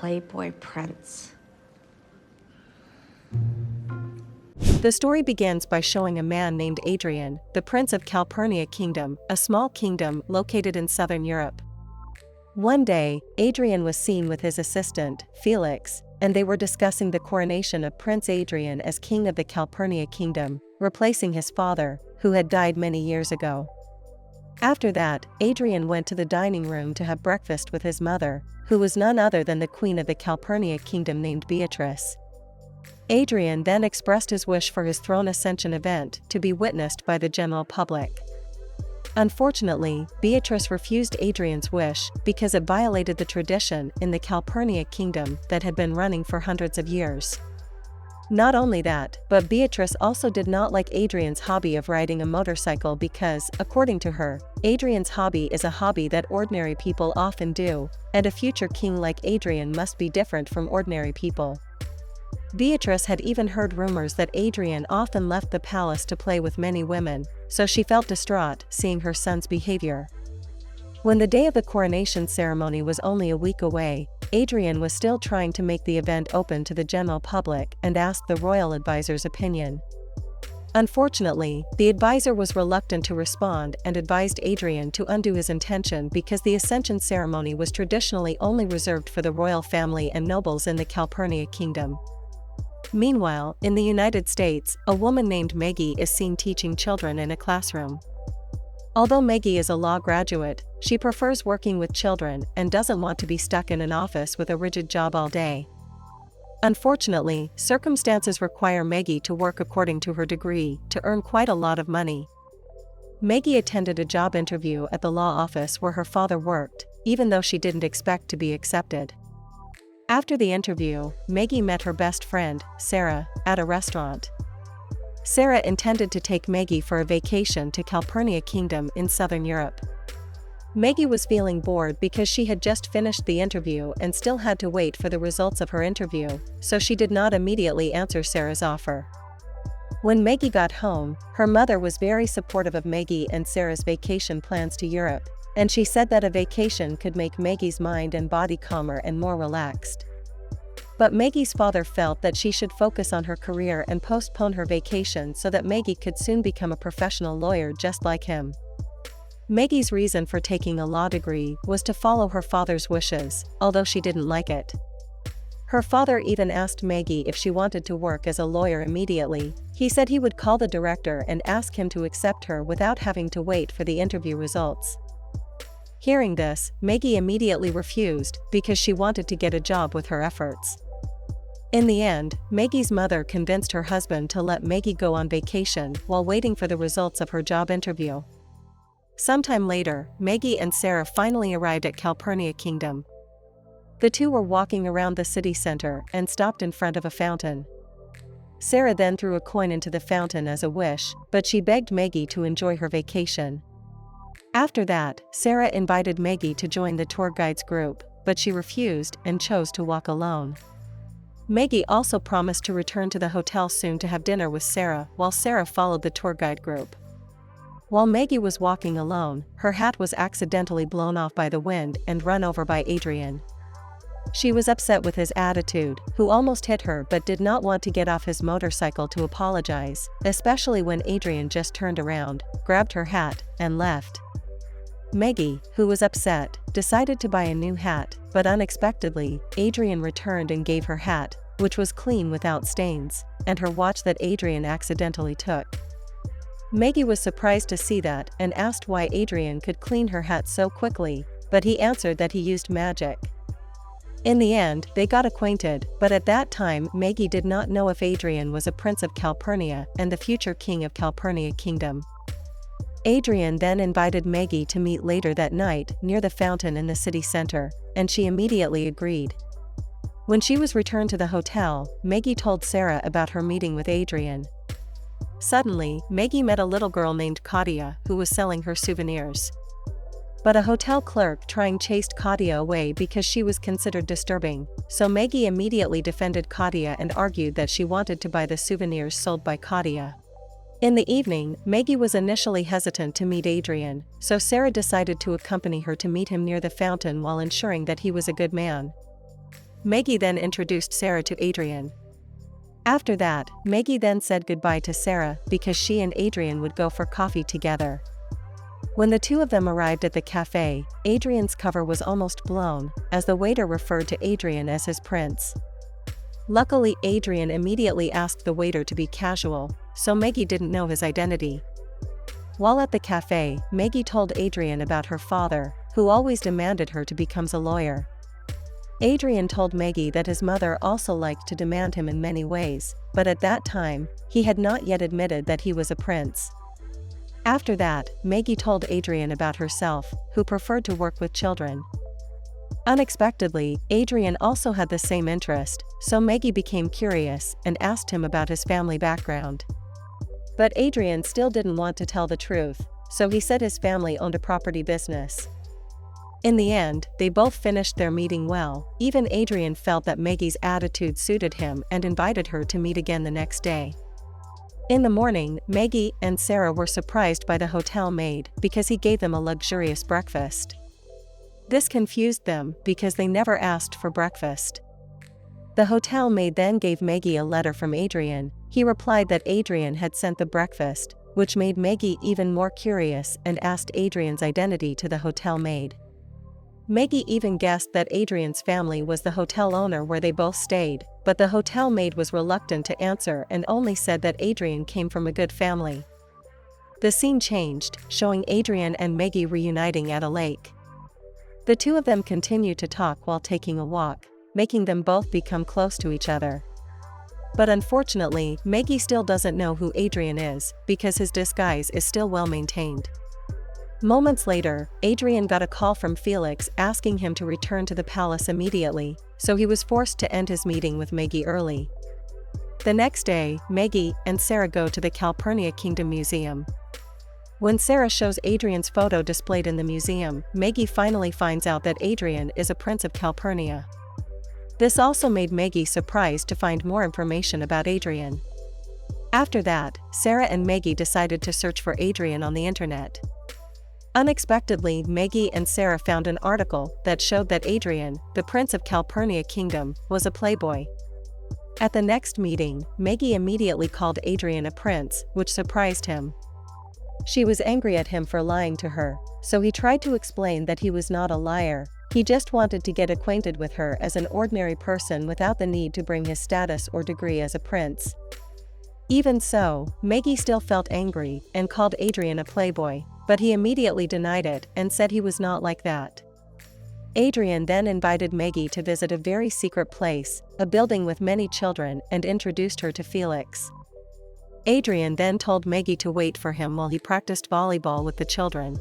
Playboy prince. The story begins by showing a man named Adrian, the prince of Calpurnia Kingdom, a small kingdom located in southern Europe. One day, Adrian was seen with his assistant, Felix, and they were discussing the coronation of Prince Adrian as king of the Calpurnia Kingdom, replacing his father, who had died many years ago. After that, Adrian went to the dining room to have breakfast with his mother, who was none other than the queen of the Calpurnia Kingdom named Beatrice. Adrian then expressed his wish for his throne ascension event to be witnessed by the general public. Unfortunately, Beatrice refused Adrian's wish because it violated the tradition in the Calpurnia Kingdom that had been running for hundreds of years. Not only that, but Beatrice also did not like Adrian's hobby of riding a motorcycle because, according to her, Adrian's hobby is a hobby that ordinary people often do, and a future king like Adrian must be different from ordinary people. Beatrice had even heard rumors that Adrian often left the palace to play with many women, so she felt distraught seeing her son's behavior. When the day of the coronation ceremony was only a week away, Adrian was still trying to make the event open to the general public and asked the royal advisor's opinion. Unfortunately, the advisor was reluctant to respond and advised Adrian to undo his intention because the ascension ceremony was traditionally only reserved for the royal family and nobles in the Calpurnia Kingdom. Meanwhile, in the United States, a woman named Maggie is seen teaching children in a classroom. Although Maggie is a law graduate, she prefers working with children and doesn't want to be stuck in an office with a rigid job all day. Unfortunately, circumstances require Maggie to work according to her degree to earn quite a lot of money. Maggie attended a job interview at the law office where her father worked, even though she didn't expect to be accepted. After the interview, Maggie met her best friend, Sarah, at a restaurant. Sarah intended to take Maggie for a vacation to Calpurnia Kingdom in southern Europe. Maggie was feeling bored because she had just finished the interview and still had to wait for the results of her interview, so she did not immediately answer Sarah's offer. When Maggie got home, her mother was very supportive of Maggie and Sarah's vacation plans to Europe, and she said that a vacation could make Maggie's mind and body calmer and more relaxed. But Maggie's father felt that she should focus on her career and postpone her vacation so that Maggie could soon become a professional lawyer just like him. Maggie's reason for taking a law degree was to follow her father's wishes, although she didn't like it. Her father even asked Maggie if she wanted to work as a lawyer immediately. He said he would call the director and ask him to accept her without having to wait for the interview results. Hearing this, Maggie immediately refused because she wanted to get a job with her efforts. In the end, Maggie's mother convinced her husband to let Maggie go on vacation while waiting for the results of her job interview. Sometime later, Maggie and Sarah finally arrived at Calpurnia Kingdom. The two were walking around the city center and stopped in front of a fountain. Sarah then threw a coin into the fountain as a wish, but she begged Maggie to enjoy her vacation. After that, Sarah invited Maggie to join the tour guide's group, but she refused and chose to walk alone. Maggie also promised to return to the hotel soon to have dinner with Sarah while Sarah followed the tour guide group. While Maggie was walking alone, her hat was accidentally blown off by the wind and run over by Adrian. She was upset with his attitude, who almost hit her but did not want to get off his motorcycle to apologize, especially when Adrian just turned around, grabbed her hat, and left. Maggie, who was upset, decided to buy a new hat, but unexpectedly, Adrian returned and gave her hat, which was clean without stains, and her watch that Adrian accidentally took. Maggie was surprised to see that and asked why Adrian could clean her hat so quickly, but he answered that he used magic. In the end, they got acquainted, but at that time Maggie did not know if Adrian was a prince of Calpurnia and the future king of Calpurnia Kingdom. Adrian then invited Maggie to meet later that night near the fountain in the city center, and she immediately agreed. When she was returned to the hotel, Maggie told Sarah about her meeting with Adrian. Suddenly, Maggie met a little girl named Claudia who was selling her souvenirs. But a hotel clerk chased Claudia away because she was considered disturbing, so Maggie immediately defended Claudia and argued that she wanted to buy the souvenirs sold by Claudia. In the evening, Maggie was initially hesitant to meet Adrian, so Sarah decided to accompany her to meet him near the fountain while ensuring that he was a good man. Maggie then introduced Sarah to Adrian. After that, Maggie then said goodbye to Sarah because she and Adrian would go for coffee together. When the two of them arrived at the cafe, Adrian's cover was almost blown, as the waiter referred to Adrian as his prince. Luckily, Adrian immediately asked the waiter to be casual, so Maggie didn't know his identity. While at the cafe, Maggie told Adrian about her father, who always demanded her to become a lawyer. Adrian told Maggie that his mother also liked to demand him in many ways, but at that time, he had not yet admitted that he was a prince. After that, Maggie told Adrian about herself, who preferred to work with children. Unexpectedly, Adrian also had the same interest, so Maggie became curious and asked him about his family background. But Adrian still didn't want to tell the truth, so he said his family owned a property business. In the end, they both finished their meeting well. Even Adrian felt that Maggie's attitude suited him and invited her to meet again the next day. In the morning, Maggie and Sarah were surprised by the hotel maid because he gave them a luxurious breakfast. This confused them because they never asked for breakfast. The hotel maid then gave Maggie a letter from Adrian. He replied that Adrian had sent the breakfast, which made Maggie even more curious and asked Adrian's identity to the hotel maid. Maggie even guessed that Adrian's family was the hotel owner where they both stayed, but the hotel maid was reluctant to answer and only said that Adrian came from a good family. The scene changed, showing Adrian and Maggie reuniting at a lake. The two of them continue to talk while taking a walk, making them both become close to each other. But unfortunately, Maggie still doesn't know who Adrian is, because his disguise is still well maintained. Moments later, Adrian got a call from Felix asking him to return to the palace immediately, so he was forced to end his meeting with Maggie early. The next day, Maggie and Sarah go to the Calpurnia Kingdom Museum. When Sarah shows Adrian's photo displayed in the museum, Maggie finally finds out that Adrian is a prince of Calpurnia. This also made Maggie surprised to find more information about Adrian. After that, Sarah and Maggie decided to search for Adrian on the internet. Unexpectedly, Maggie and Sarah found an article that showed that Adrian, the prince of Calpurnia Kingdom, was a playboy. At the next meeting, Maggie immediately called Adrian a prince, which surprised him. She was angry at him for lying to her, so he tried to explain that he was not a liar. He just wanted to get acquainted with her as an ordinary person without the need to bring his status or degree as a prince. Even so, Maggie still felt angry and called Adrian a playboy, but he immediately denied it and said he was not like that. Adrian then invited Maggie to visit a very secret place, a building with many children, and introduced her to Felix. Adrian then told Maggie to wait for him while he practiced volleyball with the children.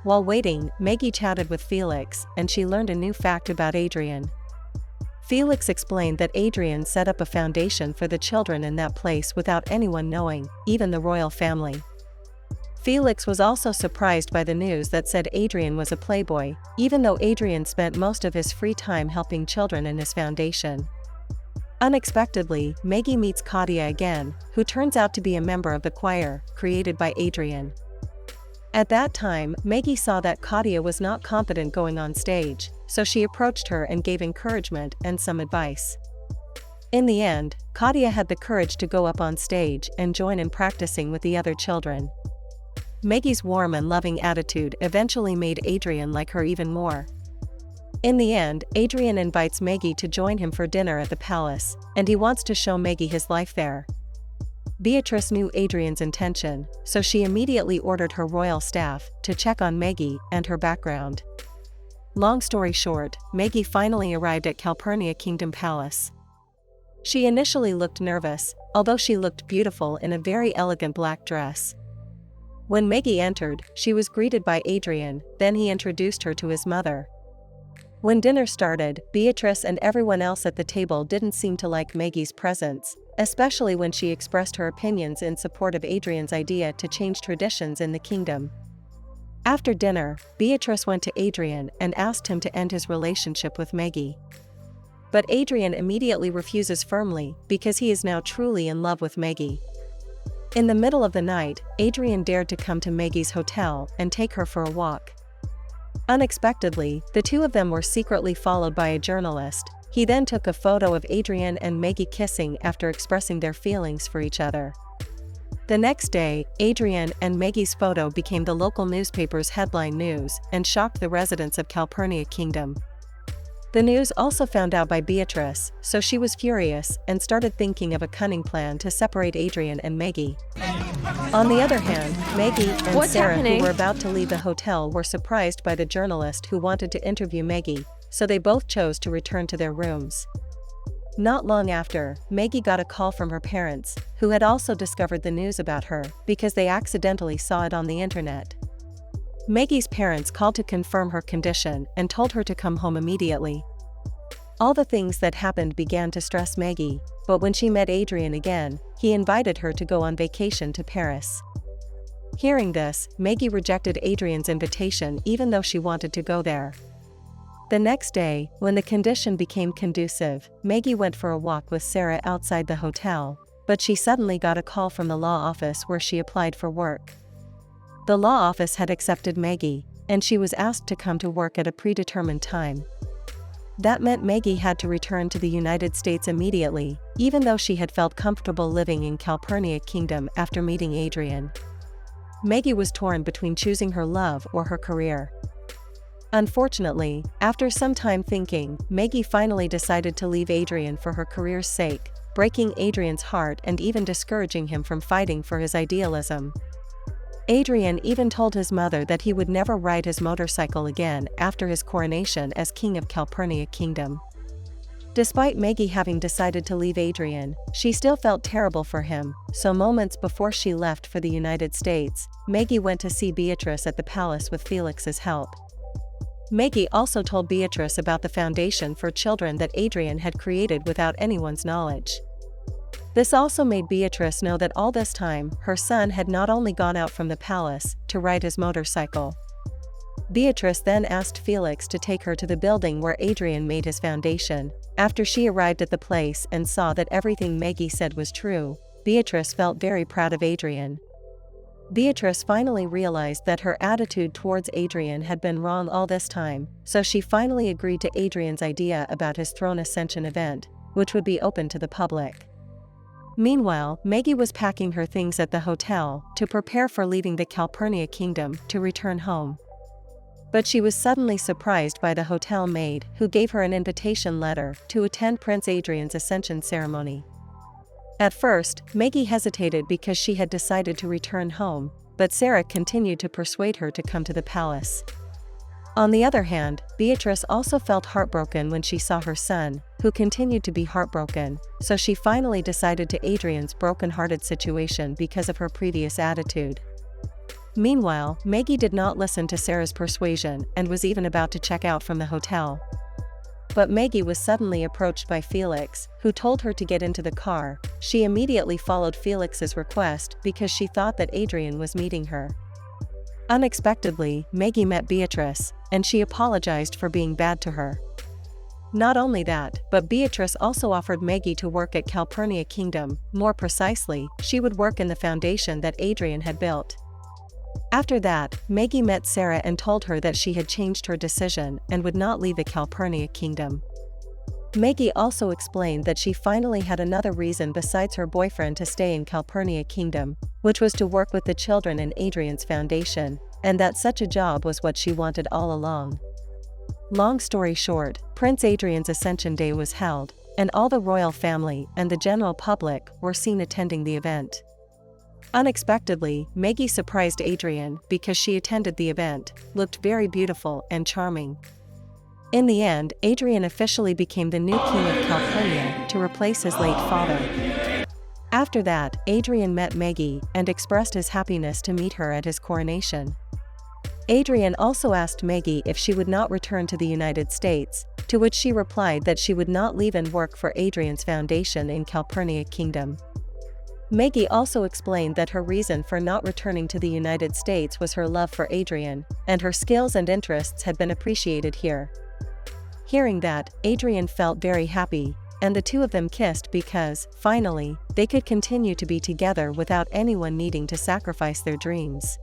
While waiting, Maggie chatted with Felix, and she learned a new fact about Adrian. Felix explained that Adrian set up a foundation for the children in that place without anyone knowing, even the royal family. Felix was also surprised by the news that said Adrian was a playboy, even though Adrian spent most of his free time helping children in his foundation. Unexpectedly, Maggie meets Katia again, who turns out to be a member of the choir, created by Adrian. At that time, Maggie saw that Katia was not confident going on stage, so she approached her and gave encouragement and some advice. In the end, Katia had the courage to go up on stage and join in practicing with the other children. Maggie's warm and loving attitude eventually made Adrian like her even more. In the end, Adrian invites Maggie to join him for dinner at the palace, and he wants to show Maggie his life there. Beatrice knew Adrian's intention, so she immediately ordered her royal staff to check on Maggie and her background. Long story short, Maggie finally arrived at Calpurnia Kingdom Palace. She initially looked nervous, although she looked beautiful in a very elegant black dress. When Maggie entered, she was greeted by Adrian, then he introduced her to his mother. When dinner started, Beatrice and everyone else at the table didn't seem to like Maggie's presence, especially when she expressed her opinions in support of Adrian's idea to change traditions in the kingdom. After dinner, Beatrice went to Adrian and asked him to end his relationship with Maggie. But Adrian immediately refuses firmly because he is now truly in love with Maggie. In the middle of the night, Adrian dared to come to Maggie's hotel and take her for a walk. Unexpectedly, the two of them were secretly followed by a journalist. He then took a photo of Adrian and Maggie kissing after expressing their feelings for each other. The next day, Adrian and Maggie's photo became the local newspaper's headline news and shocked the residents of Calpurnia Kingdom. The news also found out by Beatrice, so she was furious and started thinking of a cunning plan to separate Adrian and Maggie. On the other hand, Maggie and Sarah, who were about to leave the hotel, were surprised by the journalist who wanted to interview Maggie, so they both chose to return to their rooms. Not long after, Maggie got a call from her parents, who had also discovered the news about her because they accidentally saw it on the internet. Maggie's parents called to confirm her condition and told her to come home immediately. All the things that happened began to stress Maggie, but when she met Adrian again, he invited her to go on vacation to Paris. Hearing this, Maggie rejected Adrian's invitation even though she wanted to go there. The next day, when the condition became conducive, Maggie went for a walk with Sarah outside the hotel, but she suddenly got a call from the law office where she applied for work. The law office had accepted Maggie, and she was asked to come to work at a predetermined time. That meant Maggie had to return to the United States immediately, even though she had felt comfortable living in Calpurnia Kingdom after meeting Adrian. Maggie was torn between choosing her love or her career. Unfortunately, after some time thinking, Maggie finally decided to leave Adrian for her career's sake, breaking Adrian's heart and even discouraging him from fighting for his idealism. Adrian even told his mother that he would never ride his motorcycle again after his coronation as King of Calpurnia Kingdom. Despite Maggie having decided to leave Adrian, she still felt terrible for him, so moments before she left for the United States, Maggie went to see Beatrice at the palace with Felix's help. Maggie also told Beatrice about the foundation for children that Adrian had created without anyone's knowledge. This also made Beatrice know that all this time, her son had not only gone out from the palace to ride his motorcycle. Beatrice then asked Felix to take her to the building where Adrian made his foundation. After she arrived at the place and saw that everything Maggie said was true, Beatrice felt very proud of Adrian. Beatrice finally realized that her attitude towards Adrian had been wrong all this time, so she finally agreed to Adrian's idea about his throne ascension event, which would be open to the public. Meanwhile, Maggie was packing her things at the hotel to prepare for leaving the Calpurnia Kingdom to return home. But she was suddenly surprised by the hotel maid, who gave her an invitation letter to attend Prince Adrian's ascension ceremony. At first, Maggie hesitated because she had decided to return home, but Sarah continued to persuade her to come to the palace. On the other hand, Beatrice also felt heartbroken when she saw her son, who continued to be heartbroken, so she finally decided to Adrian's broken-hearted situation because of her previous attitude. Meanwhile, Maggie did not listen to Sarah's persuasion and was even about to check out from the hotel. But Maggie was suddenly approached by Felix, who told her to get into the car. She immediately followed Felix's request because she thought that Adrian was meeting her. Unexpectedly, Maggie met Beatrice, and she apologized for being bad to her. Not only that, but Beatrice also offered Maggie to work at Calpurnia Kingdom. More precisely, she would work in the foundation that Adrian had built. After that, Maggie met Sarah and told her that she had changed her decision and would not leave the Calpurnia Kingdom. Maggie also explained that she finally had another reason besides her boyfriend to stay in Calpurnia Kingdom, which was to work with the children in Adrian's foundation, and that such a job was what she wanted all along. Long story short, Prince Adrian's Ascension Day was held, and all the royal family and the general public were seen attending the event. Unexpectedly, Maggie surprised Adrian because she attended the event, looked very beautiful and charming. In the end, Adrian officially became the new king of Calpurnia to replace his late father. After that, Adrian met Maggie and expressed his happiness to meet her at his coronation. Adrian also asked Maggie if she would not return to the United States, to which she replied that she would not leave and work for Adrian's foundation in Calpurnia Kingdom. Maggie also explained that her reason for not returning to the United States was her love for Adrian, and her skills and interests had been appreciated here. Hearing that, Adrian felt very happy, and the two of them kissed because, finally, they could continue to be together without anyone needing to sacrifice their dreams.